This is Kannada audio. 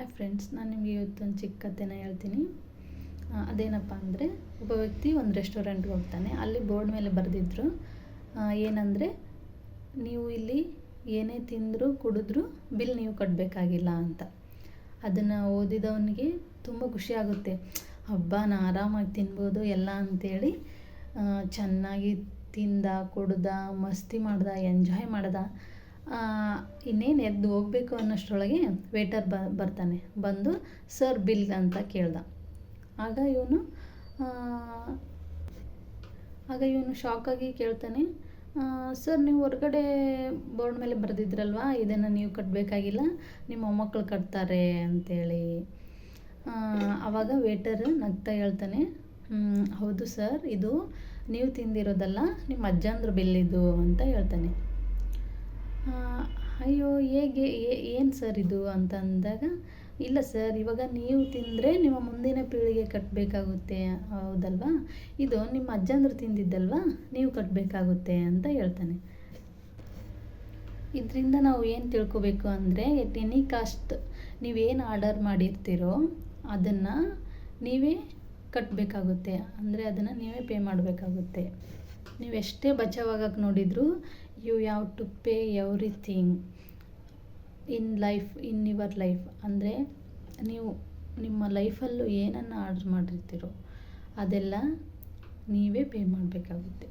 ಹಾಯ್ ಫ್ರೆಂಡ್ಸ್, ನಾನು ನಿಮಗೆ ಇವತ್ತೊಂದು ಚಿಕ್ಕ ಕಥೆನ ಹೇಳ್ತೀನಿ. ಅದೇನಪ್ಪ ಅಂದರೆ, ಒಬ್ಬ ವ್ಯಕ್ತಿ ಒಂದು ರೆಸ್ಟೋರೆಂಟ್ಗೆ ಹೋಗ್ತಾನೆ. ಅಲ್ಲಿ ಬೋರ್ಡ್ ಮೇಲೆ ಬರೆದಿದ್ರು ಏನಂದರೆ, ನೀವು ಇಲ್ಲಿ ಏನೇ ತಿಂದರೂ ಕುಡಿದ್ರೂ ಬಿಲ್ ನೀವು ಕಟ್ಟಬೇಕಾಗಿಲ್ಲ ಅಂತ. ಅದನ್ನು ಓದಿದವನಿಗೆ ತುಂಬ ಖುಷಿ ಆಗುತ್ತೆ. ಹಬ್ಬ ನಾನು ಆರಾಮಾಗಿ ತಿನ್ಬೋದು ಎಲ್ಲ ಅಂಥೇಳಿ ಚೆನ್ನಾಗಿ ತಿಂದ, ಕುಡ್ದ, ಮಸ್ತಿ ಮಾಡ್ದ, ಎಂಜಾಯ್ ಮಾಡ್ದ. ಇನ್ನೇನು ಎದ್ದು ಹೋಗಬೇಕು ಅನ್ನೋಷ್ಟರೊಳಗೆ ವೇಟರ್ ಬರ್ತಾನೆ. ಬಂದು ಸರ್ ಬಿಲ್ ಅಂತ ಕೇಳ್ದ. ಆಗ ಇವನು ಶಾಕಾಗಿ ಕೇಳ್ತಾನೆ, ಸರ್ ನೀವು ಹೊರಗಡೆ ಬೋರ್ಡ್ ಮೇಲೆ ಬರೆದಿದ್ರಲ್ವಾ, ಇದನ್ನು ನೀವು ಕಟ್ಟಬೇಕಾಗಿಲ್ಲ, ನಿಮ್ಮ ಮೊಮ್ಮಕ್ಕಳು ಕಟ್ತಾರೆ ಅಂತೇಳಿ. ಆವಾಗ ವೇಟರ್ ನಗ್ತಾ ಹೇಳ್ತಾನೆ, ಹೌದು ಸರ್, ಇದು ನೀವು ತಿಂದಿರೋದಲ್ಲ, ನಿಮ್ಮ ಅಜ್ಜಂದ್ರ ಬಿಲ್ ಇದು ಅಂತ ಹೇಳ್ತಾನೆ. ಅಯ್ಯೋ ಹೇಗೆ ಏನು ಸರ್ ಇದು ಅಂತ ಅಂದಾಗ, ಇಲ್ಲ ಸರ್, ಇವಾಗ ನೀವು ತಿಂದರೆ ನಿಮ್ಮ ಮುಂದಿನ ಪೀಳಿಗೆ ಕಟ್ಟಬೇಕಾಗುತ್ತೆ, ಹೌದಲ್ವಾ, ಇದು ನಿಮ್ಮ ಅಜ್ಜಂದ್ರು ತಿಂದಿದ್ದಲ್ವಾ, ನೀವು ಕಟ್ಟಬೇಕಾಗುತ್ತೆ ಅಂತ ಹೇಳ್ತಾನೆ. ಇದರಿಂದ ನಾವು ಏನು ತಿಳ್ಕೊಬೇಕು ಅಂದರೆ, ಎಟ್ ಎನಿ ಕಾಸ್ಟ್ ನೀವೇನು ಆರ್ಡರ್ ಮಾಡಿರ್ತೀರೋ ಅದನ್ನು ನೀವೇ ಕಟ್ಟಬೇಕಾಗುತ್ತೆ. ಅಂದರೆ ಅದನ್ನು ನೀವೇ ಪೇ ಮಾಡಬೇಕಾಗುತ್ತೆ. ನೀವು ಎಷ್ಟೇ ಬಚಾವಾಗಕ್ಕೆ ನೋಡಿದರೂ you have to pay everything in your life. ಅಂದರೆ ನೀವು ನಿಮ್ಮ ಲೈಫಲ್ಲೂ ಏನನ್ನು ಆರ್ಡ್ರ್ ಮಾಡಿರ್ತೀರೋ ಅದೆಲ್ಲ ನೀವೇ ಪೇ ಮಾಡಬೇಕಾಗುತ್ತೆ.